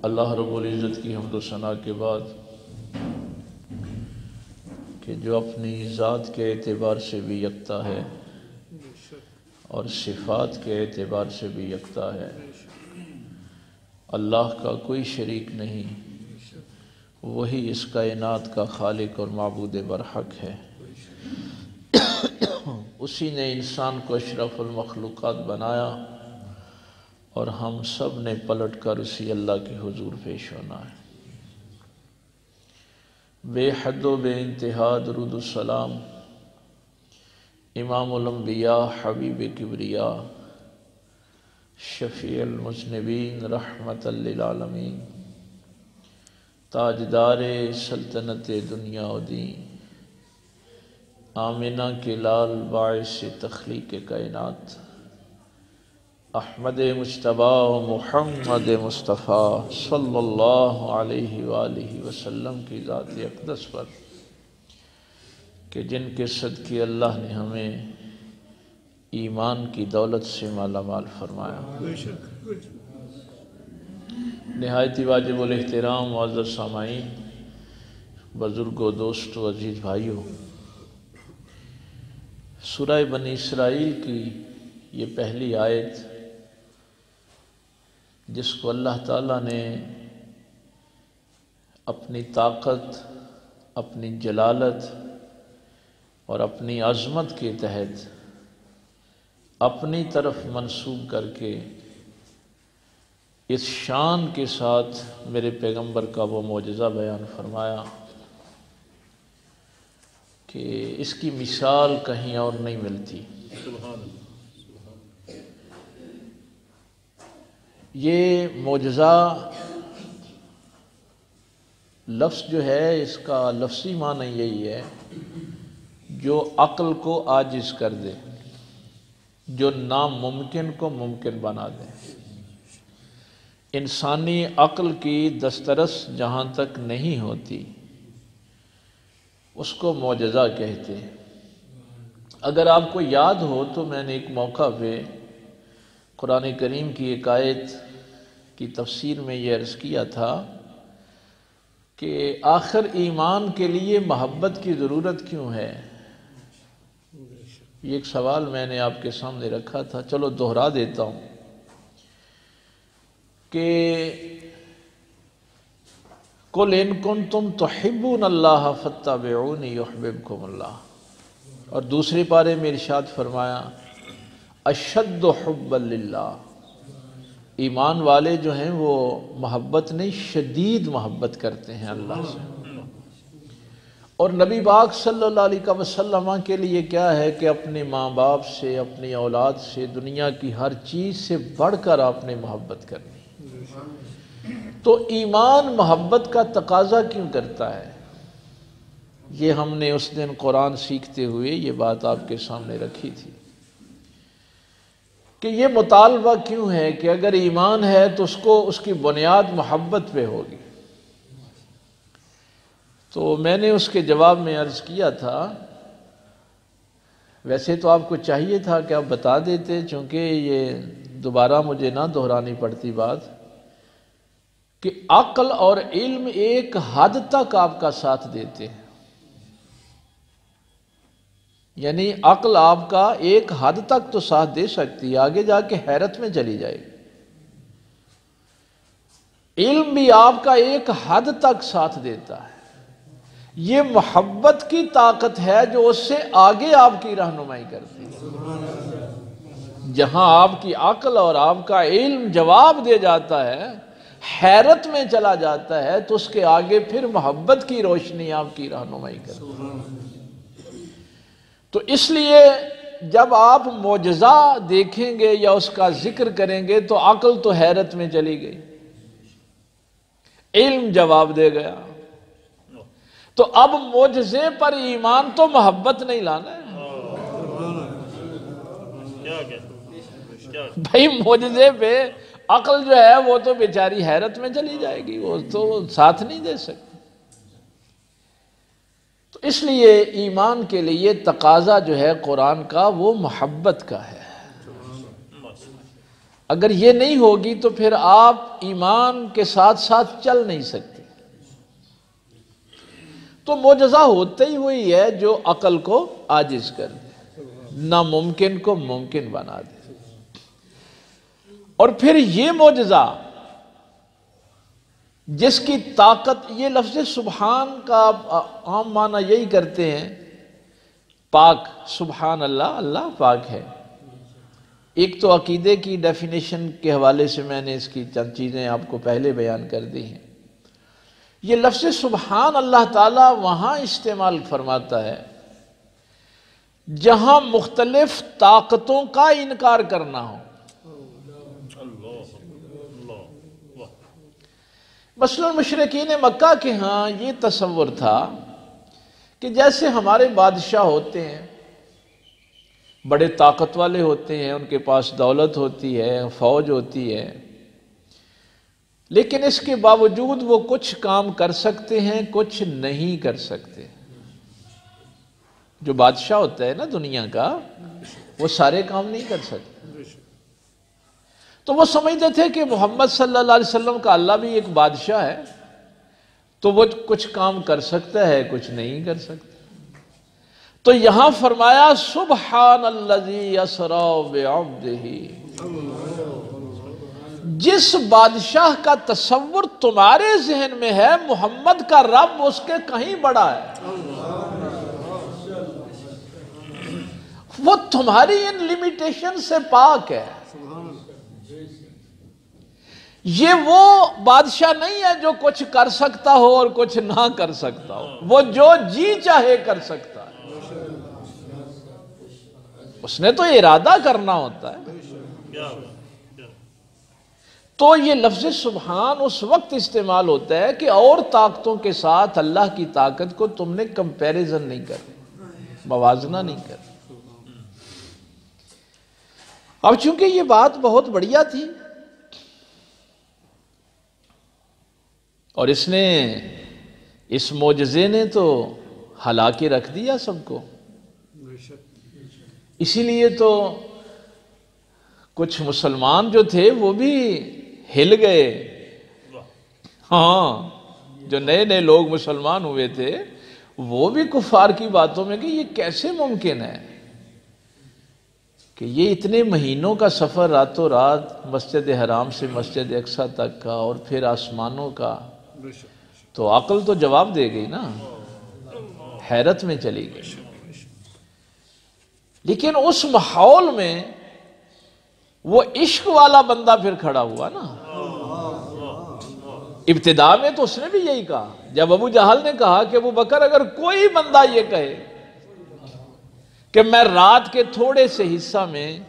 اللہ رب العزت کی حمد و ثنا کے بعد کہ جو اپنی ذات کے اعتبار سے بھی یکتا ہے اور صفات کے اعتبار سے بھی یکتا ہے، اللہ کا کوئی شریک نہیں، وہی اس کائنات کا خالق اور معبود برحق ہے۔ اسی نے انسان کو اشرف المخلوقات بنایا اور ہم سب نے پلٹ کر اسی اللہ کے حضور پیش ہونا ہے۔ بے حد و بے انتہا درود السلام امام الانبیاء حبیب کبریا شفیع المذنبین رحمت للعالمین تاجدار سلطنت دنیا و دین آمنہ کے لال باعث تخلیق کائنات احمد مجتبیٰ و محمد مصطفیٰ صلی اللہ علیہ وآلہ وسلم کی ذات اقدس پر کہ جن کے صدقے اللہ نے ہمیں ایمان کی دولت سے مالا مال فرمایا۔ نہایت واجب الاحترام معزز سامعین، بزرگوں، دوستوں، عزیز بھائیوں، سورہ بنی اسرائیل کی یہ پہلی آیت جس کو اللہ تعالیٰ نے اپنی طاقت، اپنی جلالت اور اپنی عظمت کے تحت اپنی طرف منسوب کر کے اس شان کے ساتھ میرے پیغمبر کا وہ معجزہ بیان فرمایا کہ اس کی مثال کہیں اور نہیں ملتی۔ یہ معجزہ لفظ جو ہے اس کا لفظی معنی یہی ہے جو عقل کو عاجز کر دے، جو ناممکن کو ممکن بنا دے۔ انسانی عقل کی دسترس جہاں تک نہیں ہوتی اس کو معجزہ کہتے ہیں۔ اگر آپ کو یاد ہو تو میں نے ایک موقع پہ قرآن کریم کی ایک آیت کی تفسیر میں یہ عرض کیا تھا کہ آخر ایمان کے لیے محبت کی ضرورت کیوں ہے؟ یہ ایک سوال میں نے آپ کے سامنے رکھا تھا، چلو دہرا دیتا ہوں کہ قُلْ إِن كُنتُمْ تُحِبُّونَ اللَّهَ فَاتَّبِعُونِي يُحْبِبْكُمُ اللَّهُ، اور دوسرے پارے میں ارشاد فرمایا اشد حبا للہ، ایمان والے جو ہیں وہ محبت نہیں شدید محبت کرتے ہیں اللہ سے۔ اور نبی پاک صلی اللہ علیہ وسلم کے لیے کیا ہے کہ اپنے ماں باپ سے، اپنی اولاد سے، دنیا کی ہر چیز سے بڑھ کر آپ نے محبت کرنی۔ تو ایمان محبت کا تقاضا کیوں کرتا ہے؟ یہ ہم نے اس دن قرآن سیکھتے ہوئے یہ بات آپ کے سامنے رکھی تھی کہ یہ مطالبہ کیوں ہے کہ اگر ایمان ہے تو اس کی بنیاد محبت پہ ہوگی۔ تو میں نے اس کے جواب میں عرض کیا تھا، ویسے تو آپ کو چاہیے تھا کہ آپ بتا دیتے، چونکہ یہ دوبارہ مجھے نہ دہرانی پڑتی بات، کہ عقل اور علم ایک حد تک آپ کا ساتھ دیتے ہیں، یعنی عقل آپ کا ایک حد تک تو ساتھ دے سکتی ہے، آگے جا کے حیرت میں چلی جائے گی۔ علم بھی آپ کا ایک حد تک ساتھ دیتا ہے۔ یہ محبت کی طاقت ہے جو اس سے آگے آپ کی رہنمائی کرتی ہے۔ جہاں آپ کی عقل اور آپ کا علم جواب دے جاتا ہے، حیرت میں چلا جاتا ہے، تو اس کے آگے پھر محبت کی روشنی آپ کی رہنمائی کرتی ہے۔ تو اس لیے جب آپ معجزہ دیکھیں گے یا اس کا ذکر کریں گے تو عقل تو حیرت میں چلی گئی، علم جواب دے گیا، تو اب معجزے پر ایمان تو محبت نہیں لانا ہے بھائی۔ معجزے پہ عقل جو ہے وہ تو بیچاری حیرت میں چلی جائے گی، وہ تو ساتھ نہیں دے سکتی۔ تو اس لیے ایمان کے لیے تقاضا جو ہے قرآن کا وہ محبت کا ہے۔ اگر یہ نہیں ہوگی تو پھر آپ ایمان کے ساتھ ساتھ چل نہیں سکتے۔ تو معجزہ ہوتا ہی وہی ہے جو عقل کو عاجز کر دے، ناممکن کو ممکن بنا دے۔ اور پھر یہ معجزہ جس کی طاقت، یہ لفظ سبحان کا عام معنی یہی کرتے ہیں پاک، سبحان اللہ، اللہ پاک ہے۔ ایک تو عقیدے کی ڈیفینیشن کے حوالے سے میں نے اس کی چند چیزیں آپ کو پہلے بیان کر دی ہیں۔ یہ لفظ سبحان اللہ تعالیٰ وہاں استعمال فرماتا ہے جہاں مختلف طاقتوں کا انکار کرنا ہو۔ مثلا مشرکین مکہ کے ہاں یہ تصور تھا کہ جیسے ہمارے بادشاہ ہوتے ہیں، بڑے طاقت والے ہوتے ہیں، ان کے پاس دولت ہوتی ہے، فوج ہوتی ہے، لیکن اس کے باوجود وہ کچھ کام کر سکتے ہیں، کچھ نہیں کر سکتے۔ جو بادشاہ ہوتا ہے نا دنیا کا، وہ سارے کام نہیں کر سکتے۔ تو وہ سمجھتے تھے کہ محمد صلی اللہ علیہ وسلم کا اللہ بھی ایک بادشاہ ہے، تو وہ کچھ کام کر سکتا ہے، کچھ نہیں کر سکتا۔ تو یہاں فرمایا سبحان الذی اسری بعبدہ، جس بادشاہ کا تصور تمہارے ذہن میں ہے، محمد کا رب اس کے کہیں بڑا ہے۔ وہ تمہاری ان لمیٹیشن سے پاک ہے۔ یہ وہ بادشاہ نہیں ہے جو کچھ کر سکتا ہو اور کچھ نہ کر سکتا ہو، وہ جو جی چاہے کر سکتا ہے، اس نے تو ارادہ کرنا ہوتا ہے۔ تو یہ لفظ سبحان اس وقت استعمال ہوتا ہے کہ اور طاقتوں کے ساتھ اللہ کی طاقت کو تم نے کمپیریزن نہیں کر، موازنہ نہیں کر۔ اب چونکہ یہ بات بہت بڑھیا تھی اور اس معجزے نے تو ہلا کے رکھ دیا سب کو، اسی لیے تو کچھ مسلمان جو تھے وہ بھی ہل گئے۔ ہاں، جو نئے نئے لوگ مسلمان ہوئے تھے وہ بھی کفار کی باتوں میں کہ یہ کیسے ممکن ہے کہ یہ اتنے مہینوں کا سفر راتوں رات مسجد حرام سے مسجد اقصی تک کا اور پھر آسمانوں کا، تو عقل تو جواب دے گئی نا، حیرت میں چلی گئی۔ لیکن اس ماحول میں وہ عشق والا بندہ پھر کھڑا ہوا نا۔ ابتدا میں تو اس نے بھی یہی کہا، جب ابو جہل نے کہا کہ ابو بکر اگر کوئی بندہ یہ کہے کہ میں رات کے تھوڑے سے حصہ میں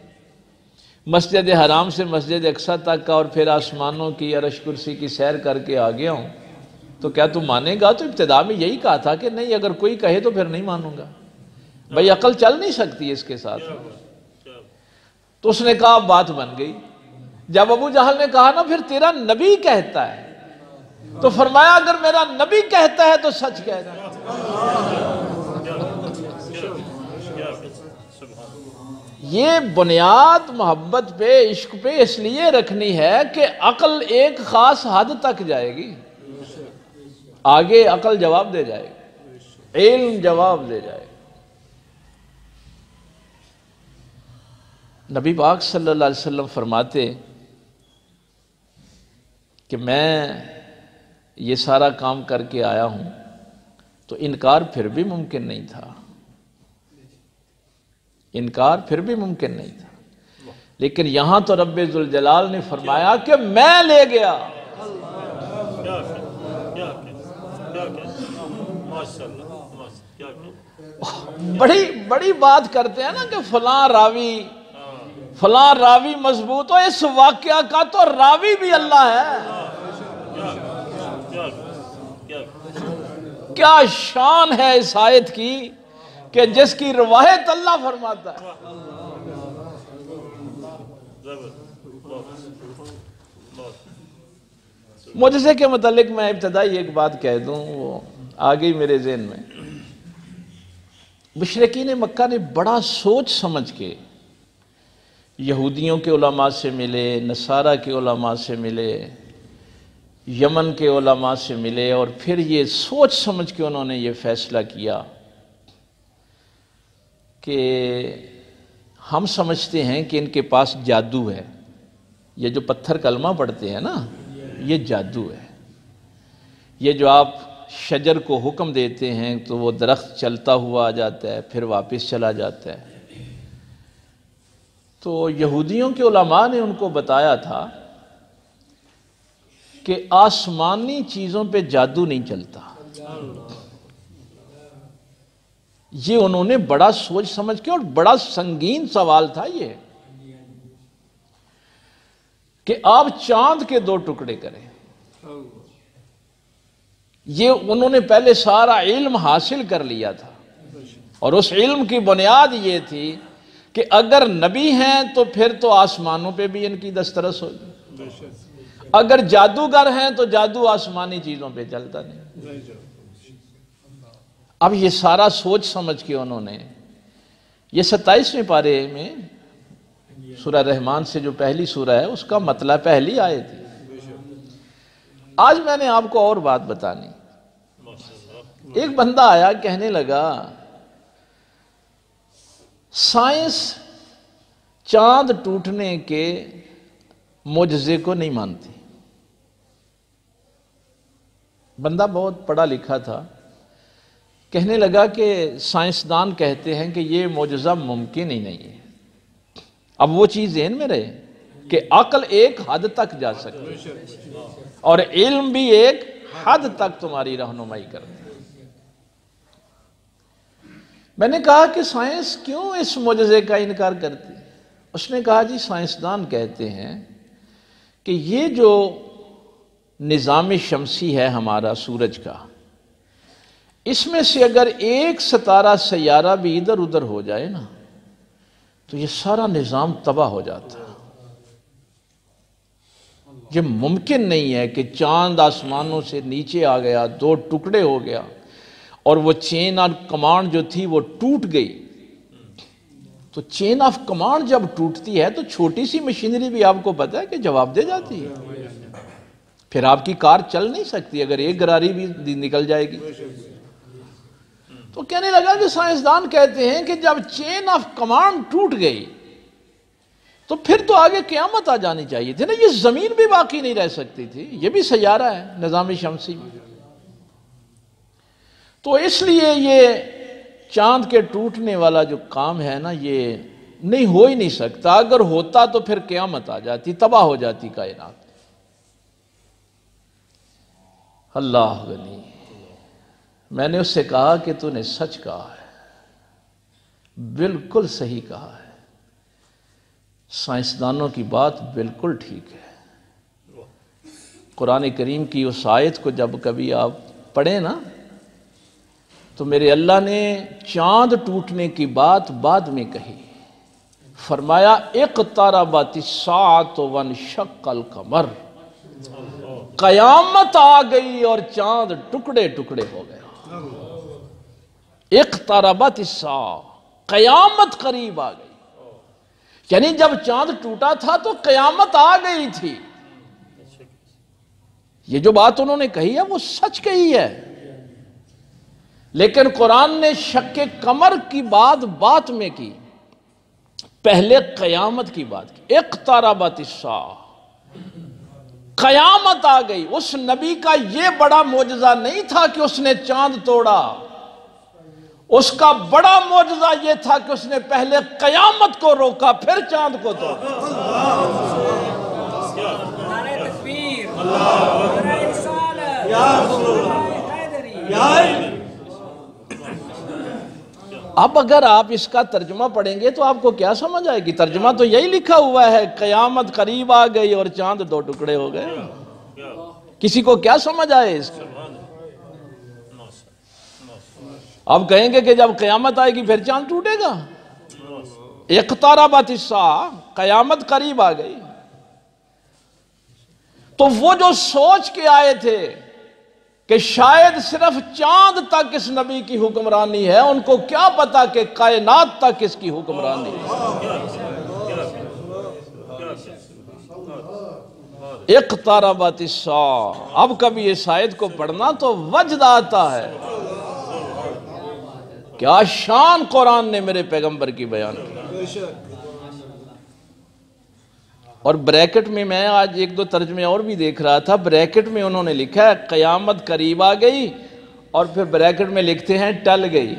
مسجد حرام سے مسجد اقصی تک کا اور پھر آسمانوں کی عرش کرسی کی سیر کر کے آ گیا ہوں، تو کیا تم مانے گا؟ تو ابتدا میں یہی کہا تھا کہ نہیں، اگر کوئی کہے تو پھر نہیں مانوں گا، بھائی عقل چل نہیں سکتی اس کے ساتھ۔ تو اس نے کہا بات بن گئی۔ جب ابو جہل نے کہا نا پھر تیرا نبی کہتا ہے، تو فرمایا اگر میرا نبی کہتا ہے تو سچ کہتا ہے۔ یہ بنیاد محبت پہ، عشق پہ اس لیے رکھنی ہے کہ عقل ایک خاص حد تک جائے گی، آگے عقل جواب دے جائے گی، علم جواب دے جائے گا۔ نبی پاک صلی اللہ علیہ وسلم فرماتے کہ میں یہ سارا کام کر کے آیا ہوں، تو انکار پھر بھی ممکن نہیں تھا، انکار پھر بھی ممکن نہیں تھا، لیکن یہاں تو رب ذوالجلال نے فرمایا کہ میں لے گیا۔ بڑی بات کرتے ہیں نا کہ فلاں راوی مضبوط ہو، اس واقعہ کا تو راوی بھی اللہ ہے۔ کیا شان ہے اس آیت کی کہ جس کی روایت اللہ فرماتا ہے۔ معجزے کے متعلق میں ابتدائی ایک بات کہہ دوں، وہ آ گئی میرے ذہن میں۔ مشرکین مکہ نے بڑا سوچ سمجھ کے یہودیوں کے علماء سے ملے، نصارہ کے علماء سے ملے، یمن کے علماء سے ملے، اور پھر یہ سوچ سمجھ کے انہوں نے یہ فیصلہ کیا کہ ہم سمجھتے ہیں کہ ان کے پاس جادو ہے، یہ جو پتھر کلمہ پڑھتے ہیں نا، یہ جادو ہے، یہ جو آپ شجر کو حکم دیتے ہیں تو وہ درخت چلتا ہوا آ جاتا ہے پھر واپس چلا جاتا ہے۔ تو یہودیوں کے علماء نے ان کو بتایا تھا کہ آسمانی چیزوں پہ جادو نہیں چلتا۔ یہ انہوں نے بڑا سوچ سمجھ کے، اور بڑا سنگین سوال تھا یہ، کہ آپ چاند کے 2 ٹکڑے کریں۔ یہ انہوں نے پہلے سارا علم حاصل کر لیا تھا، اور اس علم کی بنیاد یہ تھی کہ اگر نبی ہیں تو پھر تو آسمانوں پہ بھی ان کی دسترس ہوگی، اگر جادوگر ہیں تو جادو آسمانی چیزوں پہ چلتا نہیں۔ اب یہ سارا سوچ سمجھ کے انہوں نے یہ 27ویں پارے میں سورہ رحمان سے جو پہلی سورہ ہے اس کا مطلب پہلی آیت تھی۔ آج میں نے آپ کو اور بات بتانی۔ ایک بندہ آیا کہنے لگا سائنس چاند ٹوٹنے کے معجزے کو نہیں مانتی۔ بندہ بہت پڑھا لکھا تھا، کہنے لگا کہ سائنسدان کہتے ہیں کہ یہ معجزہ ممکن ہی نہیں ہے۔ اب وہ چیز ذہن میں رہے کہ عقل ایک حد تک جا سکتی ہے اور علم بھی ایک حد تک تمہاری رہنمائی کرتا ہے۔ میں نے کہا کہ سائنس کیوں اس معجزے کا انکار کرتی ہے؟ اس نے کہا جی سائنسدان کہتے ہیں کہ یہ جو نظام شمسی ہے ہمارا سورج کا، اس میں سے اگر ایک ستارہ سیارہ بھی ادھر ادھر ہو جائے نا تو یہ سارا نظام تباہ ہو جاتا ہے۔ یہ ممکن نہیں ہے کہ چاند آسمانوں سے نیچے آ گیا، 2 ٹکڑے ہو گیا، اور وہ چین آف کمانڈ جو تھی وہ ٹوٹ گئی۔ تو چین آف کمانڈ جب ٹوٹتی ہے تو چھوٹی سی مشینری بھی آپ کو پتہ ہے کہ جواب دے جاتی ہے، پھر آپ کی کار چل نہیں سکتی اگر ایک گراری بھی نکل جائے گی۔ تو کہنے لگا کہ سائنسدان کہتے ہیں کہ جب چین آف کمانڈ ٹوٹ گئی تو پھر تو آگے قیامت آ جانی چاہیے تھی نا، یہ زمین بھی باقی نہیں رہ سکتی تھی، یہ بھی سیارہ ہے نظام شمسی میں۔ تو اس لیے یہ چاند کے ٹوٹنے والا جو کام ہے نا یہ نہیں ہو ہی نہیں سکتا، اگر ہوتا تو پھر قیامت آ جاتی، تباہ ہو جاتی کائنات۔ اللہ غنی۔ میں نے اس سے کہا کہ تو نے سچ کہا ہے، بالکل صحیح کہا ہے، سائنسدانوں کی بات بالکل ٹھیک ہے۔ قرآن کریم کی اس آیت کو جب کبھی آپ پڑھیں نا تو میرے اللہ نے چاند ٹوٹنے کی بات بعد میں کہی، فرمایا اقتربت الساعۃ وانشق القمر، قیامت آ گئی اور چاند ٹکڑے ٹکڑے ہو گئے۔ اقتربت الساعۃ، قیامت قریب آ گئی، یعنی جب چاند ٹوٹا تھا تو قیامت آ گئی تھی۔ یہ جو بات انہوں نے کہی ہے وہ سچ کہی ہے، لیکن قرآن نے شق قمر کی بات بعد میں کی، پہلے قیامت کی بات کی۔ اقتربت الساعۃ، قیامت آ گئی۔ اس نبی کا یہ بڑا معجزہ نہیں تھا کہ اس نے چاند توڑا، اس کا بڑا معجزہ یہ تھا کہ اس نے پہلے قیامت کو روکا پھر چاند کو توڑا۔ نعرہ تکبیر، نعرہ رسالت، نعرہ حیدری۔ اب اگر آپ اس کا ترجمہ پڑھیں گے تو آپ کو کیا سمجھ آئے گی؟ ترجمہ تو یہی لکھا ہوا ہے، قیامت قریب آ گئی اور چاند 2 ٹکڑے ہو گئے۔ کسی کو کیا سمجھ آئے اس کا؟ اب کہیں گے کہ جب قیامت آئے گی پھر چاند ٹوٹے گا۔ اقتربت الساعۃ، قیامت قریب آ گئی۔ تو وہ جو سوچ کے آئے تھے کہ شاید صرف چاند تک اس نبی کی حکمرانی ہے، ان کو کیا پتا کہ کائنات تک اس کی حکمرانی ہے۔ اقتربت الساعہ، اب کبھی اس آیت کو پڑھنا تو وجد آتا ہے، کیا شان قرآن نے میرے پیغمبر کی بیان کی۔ اور بریکٹ میں آج ایک دو ترجمے اور بھی دیکھ رہا تھا، بریکٹ میں انہوں نے لکھا ہے قیامت قریب آ گئی، اور پھر بریکٹ میں لکھتے ہیں ٹل گئی۔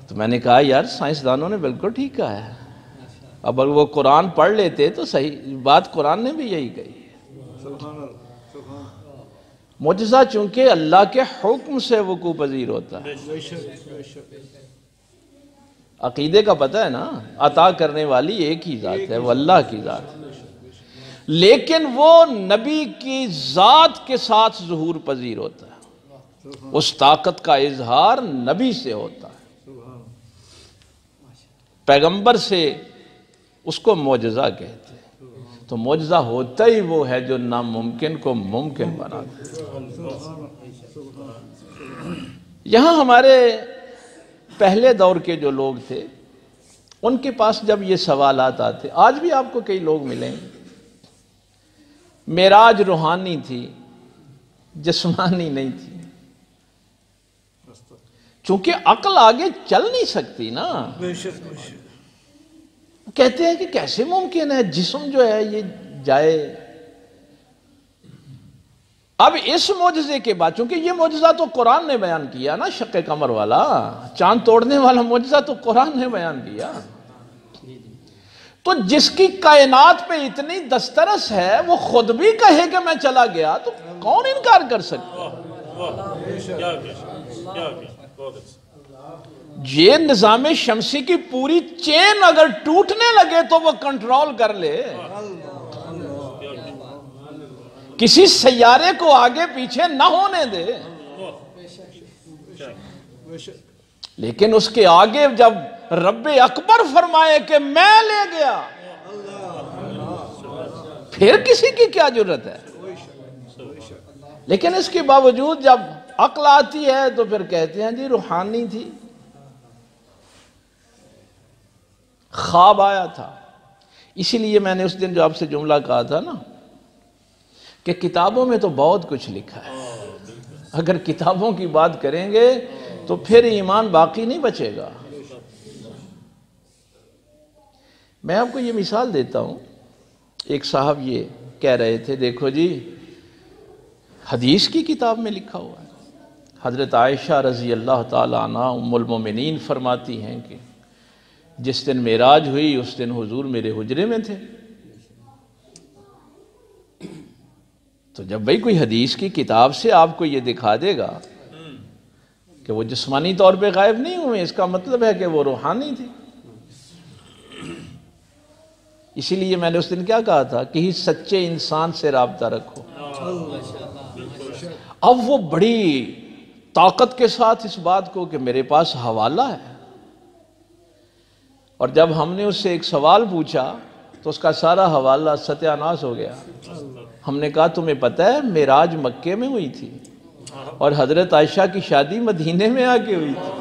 تو میں نے کہا یار سائنسدانوں نے بالکل ٹھیک کہا ہے، اب اگر وہ قرآن پڑھ لیتے تو صحیح بات قرآن نے بھی یہی کہی۔ معجزہ چونکہ اللہ کے حکم سے وقوع پذیر ہوتا ہے۔ عقیدے کا پتہ ہے نا، عطا کرنے والی ایک ہی ذات ہے، وہ اللہ کی ذات ہے، لیکن وہ نبی کی ذات کے ساتھ ظہور پذیر ہوتا ہے، اس طاقت کا اظہار نبی سے ہوتا ہے، پیغمبر سے اس کو معجزہ کہتے ہیں۔ تو معجزہ ہوتا ہی وہ ہے جو ناممکن کو ممکن بنا دے۔ یہاں ہمارے پہلے دور کے جو لوگ تھے ان کے پاس جب یہ سوالات آتے، آج بھی آپ کو کئی لوگ ملیں، معراج روحانی تھی، جسمانی نہیں تھی، چونکہ عقل آگے چل نہیں سکتی نا۔ کہتے ہیں کہ کیسے ممکن ہے جسم جو ہے یہ جائے۔ اب اس معجزے کے بعد، چونکہ یہ معجزہ تو قرآن نے بیان کیا نا، شق قمر والا، چاند توڑنے والا معجزہ تو قرآن نے بیان کیا، تو جس کی کائنات پہ اتنی دسترس ہے وہ خود بھی کہے کہ میں چلا گیا تو کون انکار کر سکتا؟ یہ نظام شمسی کی پوری چین اگر ٹوٹنے لگے تو وہ کنٹرول کر لے، کسی سیارے کو آگے پیچھے نہ ہونے دے، لیکن اس کے آگے جب رب اکبر فرمائے کہ میں لے گیا، پھر کسی کی کیا جرت ہے؟ لیکن اس کے باوجود جب عقل آتی ہے تو پھر کہتے ہیں جی روحانی تھی، خواب آیا تھا۔ اسی لیے میں نے اس دن جو آپ سے جملہ کہا تھا نا کہ کتابوں میں تو بہت کچھ لکھا ہے، اگر کتابوں کی بات کریں گے تو پھر ایمان باقی نہیں بچے گا۔ میں آپ کو یہ مثال دیتا ہوں، ایک صاحب یہ کہہ رہے تھے دیکھو جی حدیث کی کتاب میں لکھا ہوا ہے، حضرت عائشہ رضی اللہ تعالی عنہ ام المومنین فرماتی ہیں کہ جس دن معراج ہوئی اس دن حضور میرے حجرے میں تھے۔ تو جب بھئی کوئی حدیث کی کتاب سے آپ کو یہ دکھا دے گا کہ وہ جسمانی طور پہ غائب نہیں ہوئے، اس کا مطلب ہے کہ وہ روحانی تھی۔ اسی لیے میں نے اس دن کیا کہا تھا کہ سچے انسان سے رابطہ رکھو۔ اب وہ بڑی طاقت کے ساتھ اس بات کو کہ میرے پاس حوالہ ہے، اور جب ہم نے اس سے ایک سوال پوچھا تو اس کا سارا حوالہ ستیہ ناش ہو گیا۔ ہم نے کہا تمہیں پتہ ہے معراج مکے میں ہوئی تھی اور حضرت عائشہ کی شادی مدینے میں آ کے ہوئی تھی،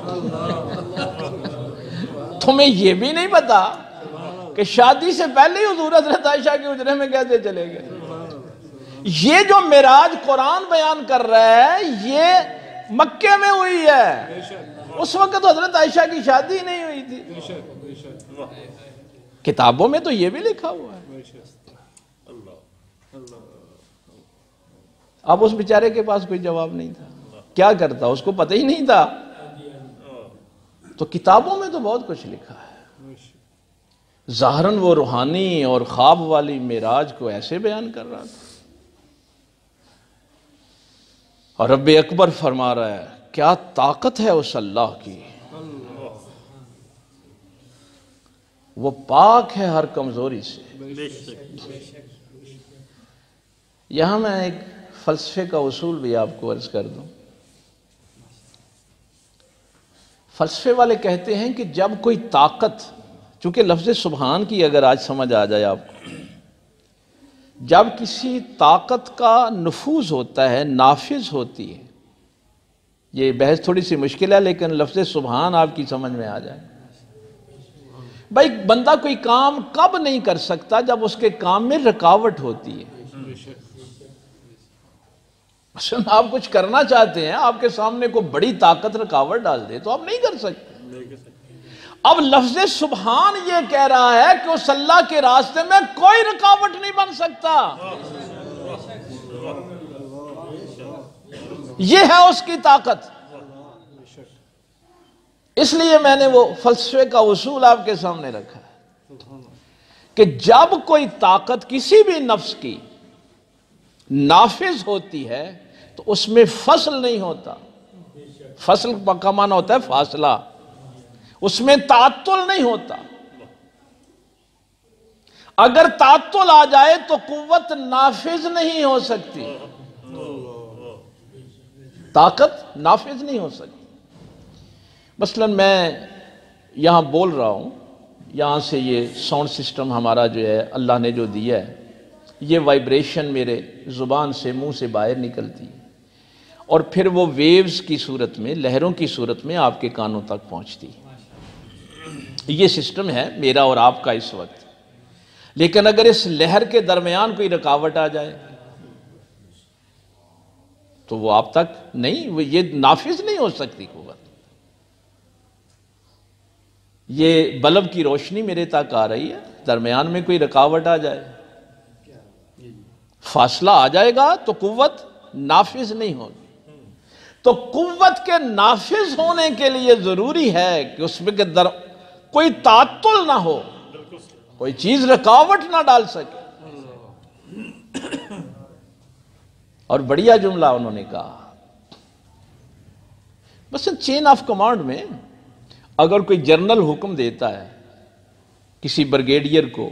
تمہیں یہ بھی نہیں پتا کہ شادی سے پہلے ہی حضور حضرت عائشہ کے حجرے میں کیسے چلے گئے؟ یہ جو معراج قرآن بیان کر رہا ہے یہ مکے میں ہوئی ہے، اس وقت حضرت عائشہ کی شادی نہیں ہوئی تھی۔ کتابوں میں تو یہ بھی لکھا ہوا ہے۔ اب اس بیچارے کے پاس کوئی جواب نہیں تھا، کیا کرتا، اس کو پتہ ہی نہیں تھا۔ تو کتابوں میں تو بہت کچھ لکھا ہے۔ ظاہراً وہ روحانی اور خواب والی معراج کو ایسے بیان کر رہا تھا، اور رب اکبر فرما رہا ہے کیا طاقت ہے اس اللہ کی، وہ پاک ہے ہر کمزوری سے۔ یہاں میں ایک فلسفے کا اصول بھی آپ کو عرض کر دوں۔ فلسفے والے کہتے ہیں کہ جب کوئی طاقت، چونکہ لفظ سبحان کی اگر آج سمجھ آ جائے آپ کو، جب کسی طاقت کا نفوذ ہوتا ہے، نافذ ہوتی ہے، یہ بحث تھوڑی سی مشکل ہے لیکن لفظ سبحان آپ کی سمجھ میں آ جائے، بھائی بندہ کوئی کام کب نہیں کر سکتا؟ جب اس کے کام میں رکاوٹ ہوتی ہے۔ مثلا آپ کچھ کرنا چاہتے ہیں، آپ کے سامنے کوئی بڑی طاقت رکاوٹ ڈال دے تو آپ نہیں کر سکتے۔ اب لفظ سبحان یہ کہہ رہا ہے کہ اس اللہ کے راستے میں کوئی رکاوٹ نہیں بن سکتا، یہ ہے اس کی طاقت۔ اس لیے میں نے وہ فلسفے کا اصول آپ کے سامنے رکھا ہے کہ جب کوئی طاقت کسی بھی نفس کی نافذ ہوتی ہے تو اس میں فصل نہیں ہوتا۔ فصل کا معنی ہوتا ہے فاصلہ، اس میں تعطل نہیں ہوتا۔ اگر تعطل آ جائے تو قوت نافذ نہیں ہو سکتی، طاقت نافذ نہیں ہو سکتی۔ مثلا میں یہاں بول رہا ہوں، یہاں سے یہ ساؤنڈ سسٹم ہمارا جو ہے اللہ نے جو دیا ہے، یہ وائبریشن میرے زبان سے منہ سے باہر نکلتی ہے اور پھر وہ ویوز کی صورت میں، لہروں کی صورت میں آپ کے کانوں تک پہنچتی ہے۔ یہ سسٹم ہے میرا اور آپ کا اس وقت۔ لیکن اگر اس لہر کے درمیان کوئی رکاوٹ آ جائے تو وہ آپ تک نہیں، یہ نافذ نہیں ہو سکتی قوت۔ یہ بلب کی روشنی میرے تک آ رہی ہے، درمیان میں کوئی رکاوٹ آ جائے، فاصلہ آ جائے گا تو قوت نافذ نہیں ہوگی۔ تو قوت کے نافذ ہونے کے لیے ضروری ہے کہ اس میں کوئی تعطل نہ ہو، کوئی چیز رکاوٹ نہ ڈال سکے۔ اور بڑھیا جملہ انہوں نے کہا، بس چین آف کمانڈ میں اگر کوئی جنرل حکم دیتا ہے کسی بریگیڈیئر کو،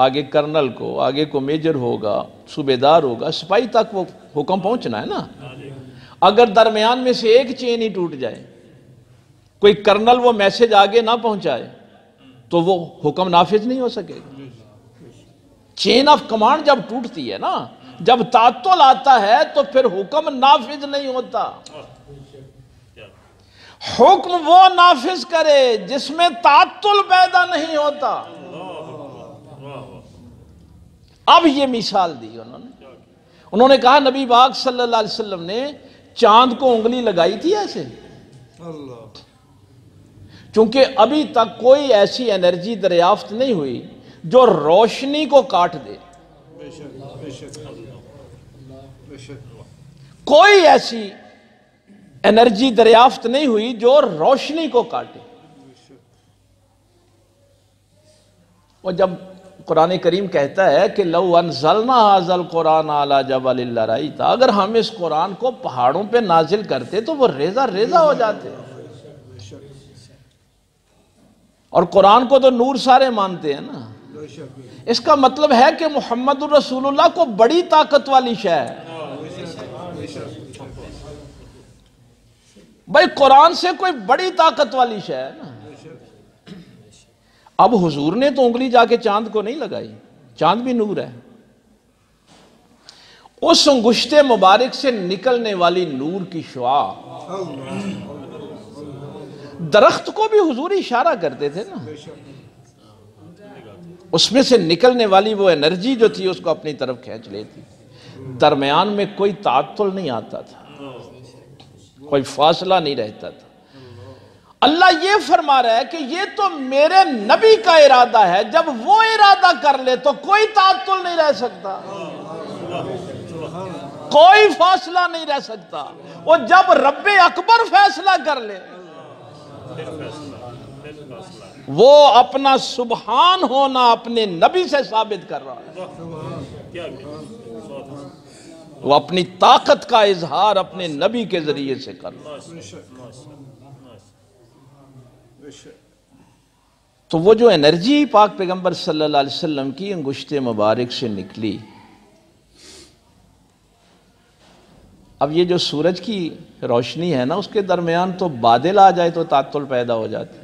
آگے کرنل کو، آگے کو میجر ہوگا، صوبیدار ہوگا، سپاہی تک وہ حکم پہنچنا ہے نا۔ اگر درمیان میں سے ایک چین ہی ٹوٹ جائے، کوئی کرنل وہ میسج آگے نہ پہنچائے تو وہ حکم نافذ نہیں ہو سکے گا۔ چین آف کمانڈ جب ٹوٹتی ہے نا، جب تعطل آتا ہے تو پھر حکم نافذ نہیں ہوتا۔ حکم وہ نافذ کرے جس میں تعطل پیدا نہیں ہوتا۔ اب یہ مثال دی انہوں نے کہا نبی پاک صلی اللہ علیہ وسلم نے چاند کو انگلی لگائی تھی ایسے، چونکہ ابھی تک کوئی ایسی انرجی دریافت نہیں ہوئی جو روشنی کو کاٹ دے۔ کوئی ایسی انرجی دریافت نہیں ہوئی جو روشنی کو کاٹے۔ اور جب قرآن کریم کہتا ہے کہ لو انزلنا ھذا القرآن علی جبل لرأیتہ، اگر ہم اس قرآن کو پہاڑوں پہ نازل کرتے تو وہ ریزہ ریزہ ہو جاتے۔ اور قرآن کو تو نور سارے مانتے ہیں نا۔ اس کا مطلب ہے کہ محمد الرسول اللہ کو بڑی طاقت والی شے ہے۔ بھائی قرآن سے کوئی بڑی طاقت والی شے ہے نا۔ اب حضور نے تو انگلی جا کے چاند کو نہیں لگائی، چاند بھی نور ہے۔ اس انگشت مبارک سے نکلنے والی نور کی شعاع، درخت کو بھی حضور اشارہ کرتے تھے نا، اس میں سے نکلنے والی وہ انرجی جو تھی اس کو اپنی طرف کھینچ لیتی، درمیان میں کوئی تعطل نہیں آتا تھا، کوئی فاصلہ نہیں رہتا تھا۔ اللہ یہ فرما رہا ہے کہ یہ تو میرے نبی کا ارادہ ہے، جب وہ ارادہ کر لے تو کوئی تعطل نہیں رہ سکتا، کوئی فاصلہ نہیں رہ سکتا۔ اور جب رب اکبر فیصلہ کر لے، وہ اپنا سبحان ہونا اپنے نبی سے ثابت کر رہا ہے، وہ اپنی طاقت کا اظہار اپنے نبی کے ذریعے سے کر رہا ہے۔ تو وہ جو انرجی پاک پیغمبر صلی اللہ علیہ وسلم کی انگشت مبارک سے نکلی، اب یہ جو سورج کی روشنی ہے نا، اس کے درمیان تو بادل آ جائے تو تعطل پیدا ہو جاتی،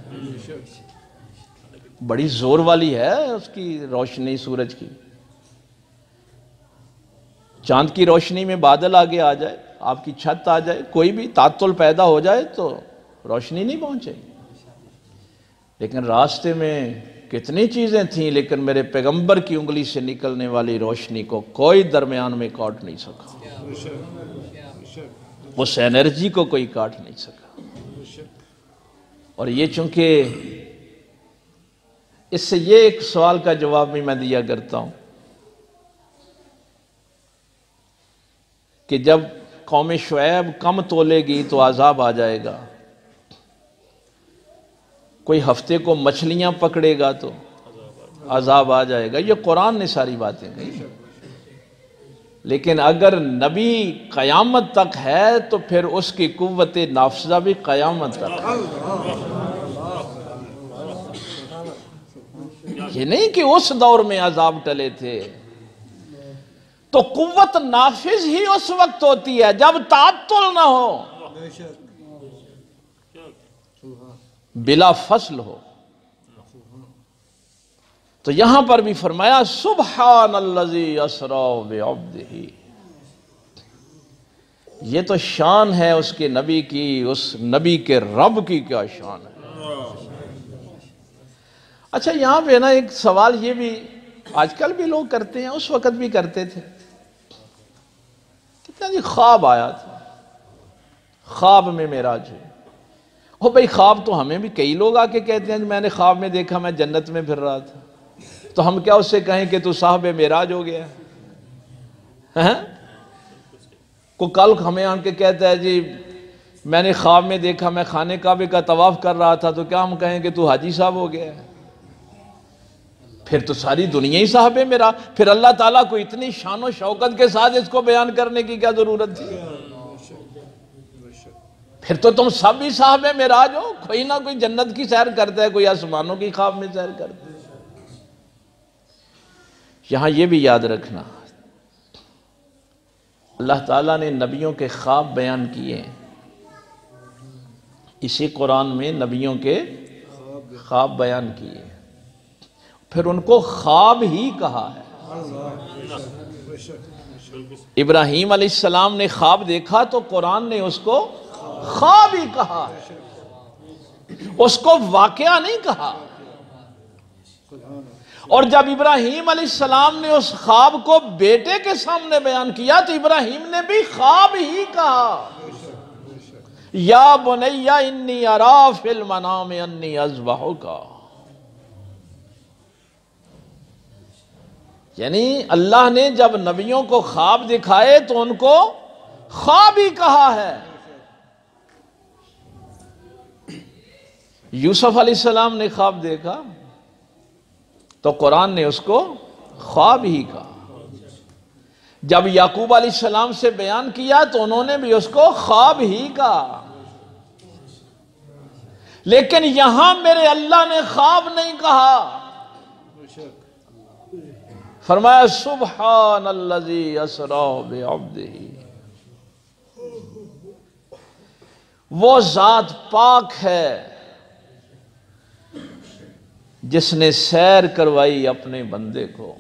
بڑی زور والی ہے اس کی روشنی سورج کی۔ چاند کی روشنی میں بادل آگے آ جائے، آپ کی چھت آ جائے، کوئی بھی تعطل پیدا ہو جائے تو روشنی نہیں پہنچے گی۔ لیکن راستے میں کتنی چیزیں تھیں، لیکن میرے پیغمبر کی انگلی سے نکلنے والی روشنی کو کوئی درمیان میں کاٹ نہیں سکا، اس انرجی کو کوئی کاٹ نہیں سکا۔ اور یہ چونکہ اس سے یہ ایک سوال کا جواب بھی میں دیا کرتا ہوں کہ جب قوم شعیب کم تولے گی تو عذاب آ جائے گا، کوئی ہفتے کو مچھلیاں پکڑے گا تو عذاب آ جائے گا، یہ قرآن نے ساری باتیں کہی۔ لیکن اگر نبی قیامت تک ہے تو پھر اس کی قوت نافذہ بھی قیامت تک ہے۔ یہ نہیں کہ اس دور میں عذاب ٹلے تھے، تو قوت نافذ ہی اس وقت ہوتی ہے جب تعطل نہ ہو، بلا فصل ہو۔ تو یہاں پر بھی فرمایا سبحان الذی اسری بعبدہ، یہ تو شان ہے اس کے نبی کی، اس نبی کے رب کی کیا شان ہے۔ اچھا یہاں پہ نا ایک سوال یہ بھی آج کل بھی لوگ کرتے ہیں، اس وقت بھی کرتے تھے، کتنا جی خواب آیا تھا، خواب میں معراج ہے۔ او بھئی خواب تو ہمیں بھی کئی لوگ آ کے کہتے ہیں میں نے خواب میں دیکھا میں جنت میں پھر رہا تھا، تو ہم کیا اس سے کہیں کہ تو صاحب معراج ہو گیا ہے؟ کو کل ہمیں آن کے کہتا ہے جی میں نے خواب میں دیکھا میں خانے کعبے کا طواف کر رہا تھا، تو کیا ہم کہیں کہ تو حاجی صاحب ہو گیا ہے؟ پھر تو ساری دنیا ہی صاحب میرا، پھر اللہ تعالیٰ کو اتنی شان و شوکت کے ساتھ اس کو بیان کرنے کی کیا ضرورت تھی؟ پھر تو تم سب ہی صاحب معراج ہو، کوئی نہ کوئی جنت کی سیر کرتا ہے، کوئی آسمانوں کی خواب میں سیر کرتا ہے۔ یہاں یہ بھی یاد رکھنا اللہ تعالیٰ نے نبیوں کے خواب بیان کیے ہیں، اسی قرآن میں نبیوں کے خواب بیان کیے ہیں، پھر ان کو خواب ہی کہا ہے۔ ابراہیم علیہ السلام نے خواب دیکھا تو قرآن نے اس کو خواب ہی کہا ہے، اس کو واقعہ نہیں کہا۔ اور جب ابراہیم علیہ السلام نے اس خواب کو بیٹے کے سامنے بیان کیا تو ابراہیم نے بھی خواب ہی کہا، یا بنی انی ارا فی المنام انی اذبحک۔ یعنی اللہ نے جب نبیوں کو خواب دکھائے تو ان کو خواب ہی کہا ہے۔ یوسف علیہ السلام نے خواب دیکھا تو قرآن نے اس کو خواب ہی کہا، جب یعقوب علیہ السلام سے بیان کیا تو انہوں نے بھی اس کو خواب ہی کہا۔ لیکن یہاں میرے اللہ نے خواب نہیں کہا، فرمایا سبحان الذی اسری بعبدہ، وہ ذات پاک ہے جس نے سیر کروائی اپنے بندے کو۔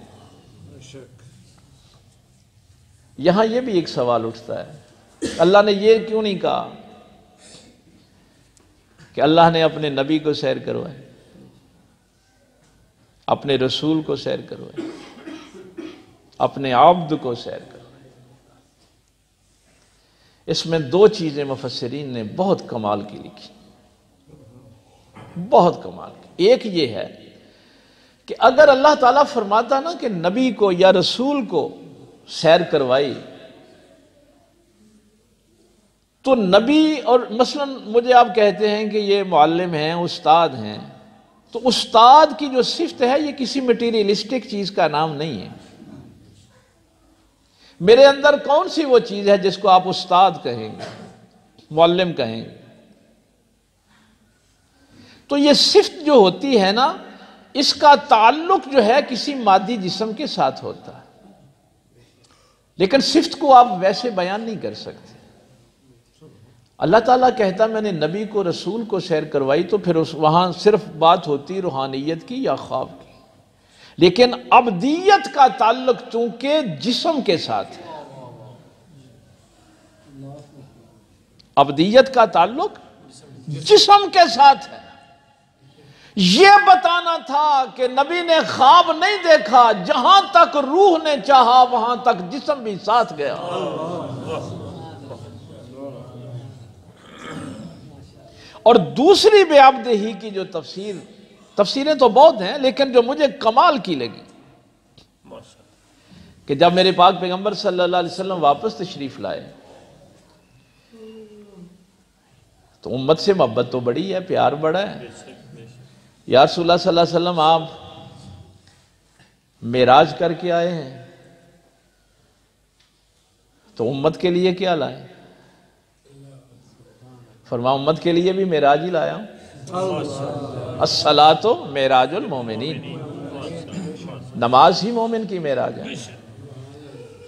یہاں یہ بھی ایک سوال اٹھتا ہے، اللہ نے یہ کیوں نہیں کہا کہ اللہ نے اپنے نبی کو سیر کروائی، اپنے رسول کو سیر کروائی، اپنے عبد کو سیر کروائی؟ اس میں دو چیزیں مفسرین نے بہت کمال کی لکھی، بہت کمال کی۔ ایک یہ ہے کہ اگر اللہ تعالیٰ فرماتا نا کہ نبی کو یا رسول کو سیر کروائی، تو نبی اور مثلا مجھے آپ کہتے ہیں کہ یہ معلم ہیں، استاد ہیں، تو استاد کی جو صفت ہے یہ کسی مٹیریلسٹک چیز کا نام نہیں ہے۔ میرے اندر کون سی وہ چیز ہے جس کو آپ استاد کہیں گے، معلم کہیں گے؟ تو یہ صفت جو ہوتی ہے نا، اس کا تعلق جو ہے کسی مادی جسم کے ساتھ ہوتا ہے، لیکن صفت کو آپ ویسے بیان نہیں کر سکتے۔ اللہ تعالیٰ کہتا میں نے نبی کو رسول کو سیر کروائی تو پھر وہاں صرف بات ہوتی روحانیت کی یا خواب کی، لیکن عبدیت کا تعلق چونکہ جسم کے ساتھ ہے، عبدیت کا تعلق جسم کے ساتھ ہے۔ یہ بتانا تھا کہ نبی نے خواب نہیں دیکھا، جہاں تک روح نے چاہا وہاں تک جسم بھی ساتھ گیا۔ اور دوسری بے عبدہی کی جو تفسیریں تو بہت ہیں، لیکن جو مجھے کمال کی لگی کہ جب میرے پاک پیغمبر صلی اللہ علیہ وسلم واپس تشریف لائے تو امت سے محبت تو بڑی ہے، پیار بڑا ہے۔ یا رسول اللہ صلی اللہ علیہ وسلم آپ معراج کر کے آئے ہیں تو امت کے لیے کیا لائے؟ فرمایا امت کے لیے بھی معراج ہی لایا ہوں۔ الصلاۃ معراج المومنین، نماز ہی مومن کی معراج ہے۔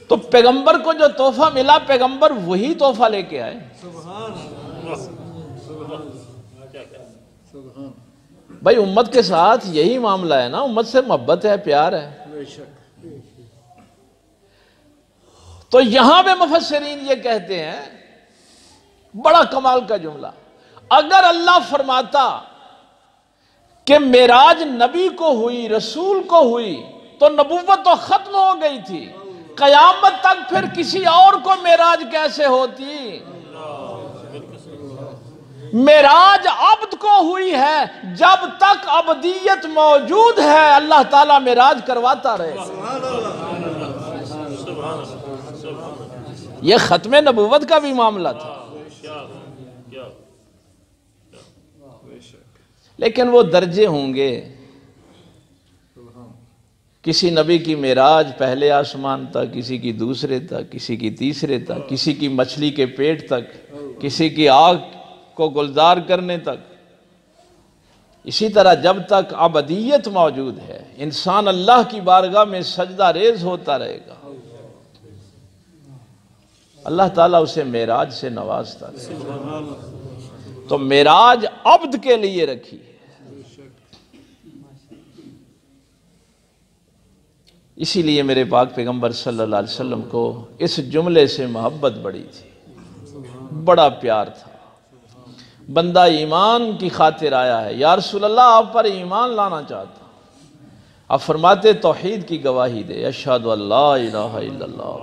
تو پیغمبر کو جو تحفہ ملا، پیغمبر وہی تحفہ لے کے آئے۔ بھائی امت کے ساتھ یہی معاملہ ہے نا، امت سے محبت ہے، پیار ہے۔ تو یہاں پہ مفسرین یہ کہتے ہیں، بڑا کمال کا جملہ، اگر اللہ فرماتا کہ معراج نبی کو ہوئی، رسول کو ہوئی، تو نبوت تو ختم ہو گئی تھی، قیامت تک پھر کسی اور کو معراج کیسے ہوتی؟ معراج عبد کو ہوئی ہے، جب تک عبدیت موجود ہے اللہ تعالیٰ معراج کرواتا رہے۔ یہ ختم نبوت کا بھی معاملہ تھا، لیکن وہ درجے ہوں گے۔ کسی نبی کی معراج پہلے آسمان تک، کسی کی دوسرے تک، کسی کی تیسرے تک، کسی کی مچھلی کے پیٹ تک، کسی کی آگ کو گلزار کرنے تک۔ اسی طرح جب تک عبدیت موجود ہے انسان اللہ کی بارگاہ میں سجدہ ریز ہوتا رہے گا، اللہ تعالیٰ اسے معراج سے نوازتا رہے گا۔ تو معراج عبد کے لیے رکھی ہے۔ اسی لیے میرے پاک پیغمبر صلی اللہ علیہ وسلم کو اس جملے سے محبت بڑی تھی، بڑا پیار تھا۔ بندہ ایمان کی خاطر آیا ہے، یا رسول اللہ آپ پر ایمان لانا چاہتا ہوں۔ آپ فرماتے توحید کی گواہی دے، اشہد ان لا الہ الا اللہ،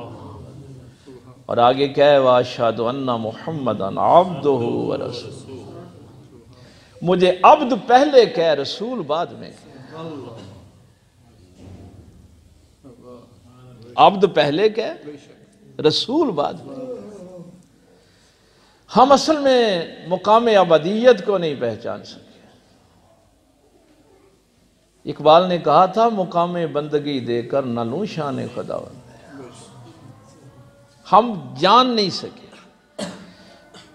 اور آگے کیا ہے واشہد ان محمدا عبدہ ورسولہ۔ مجھے عبد پہلے کہہ، رسول بعد میں کہہ۔ عبد پہلے کہہ، رسول بعد میں۔ ہم اصل میں مقام عبدیت کو نہیں پہچان سکے۔ اقبال نے کہا تھا مقام بندگی دے کر نہ لوں شان خداوند، ہم جان نہیں سکے۔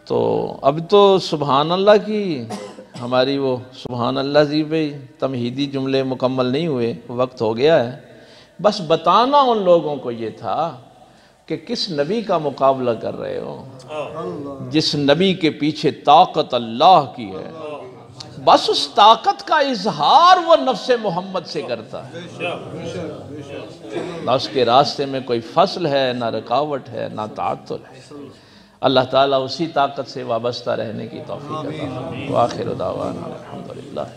تو اب تو سبحان اللہ کی ہماری وہ سبحان اللہ جی بھئی تمہیدی جملے مکمل نہیں ہوئے، وقت ہو گیا ہے۔ بس بتانا ان لوگوں کو یہ تھا کہ کس نبی کا مقابلہ کر رہے ہو، جس نبی کے پیچھے طاقت اللہ کی ہے، بس اس طاقت کا اظہار وہ نفس محمد سے کرتا ہے، نہ اس کے راستے میں کوئی فصل ہے، نہ رکاوٹ ہے، نہ تعطل ہے۔ اللہ تعالیٰ اسی طاقت سے وابستہ رہنے کی توفیق عطا فرمائے۔ وآخر دعوانا الحمدللہ۔